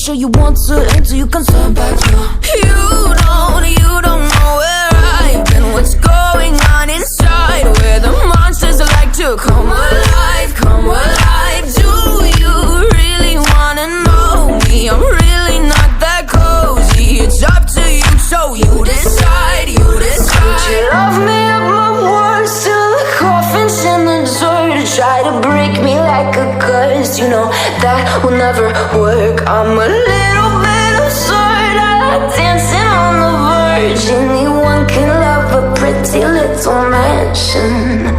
sure you want to until you can turn back now. You don't know where I've been, what's going on inside, where the monsters like to come alive, come alive. Do you really wanna know me? I'm really not that cozy. It's up to you, so you decide, you decide. Would you love me at my worst, till the coffin's in the dirt? Try to break me like a curse, you know that will never work. I'm a little bit absurd, I like dancing on the verge. Anyone can love a pretty little mansion,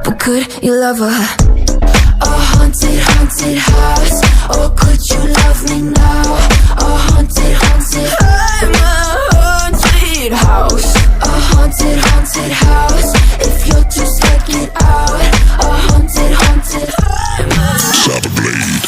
but could you love a haunted, haunted house? Or could you love me now? A haunted, haunted, I'm a haunted house. A haunted, haunted house. If you're too scared, get out. A haunted, haunted, I'm a Saber Blade.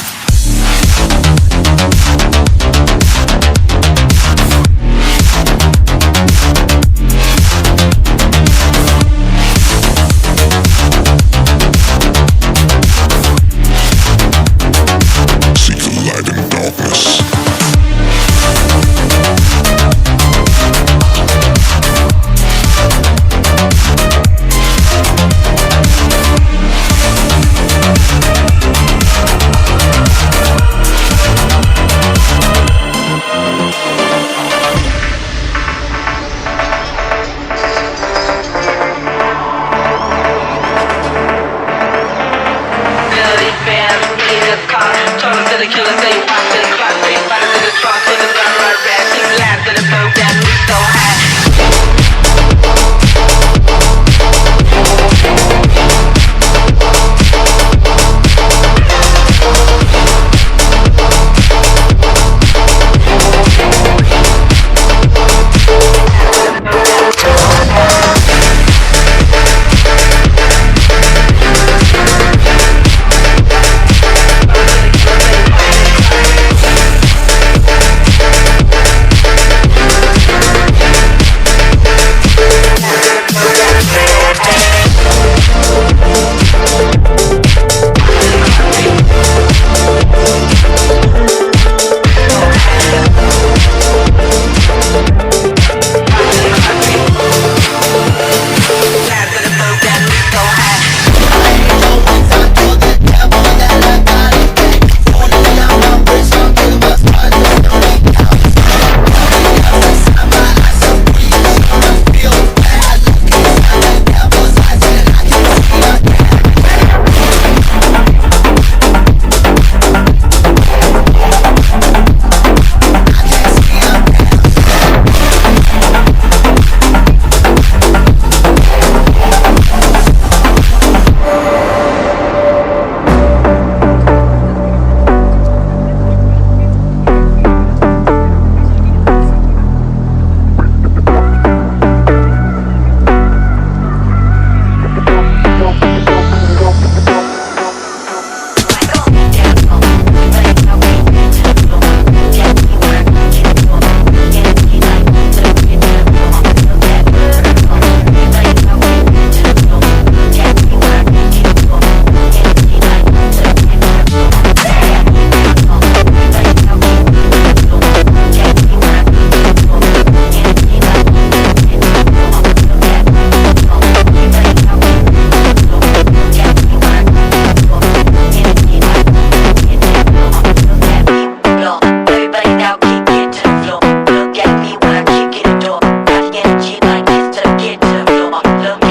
Look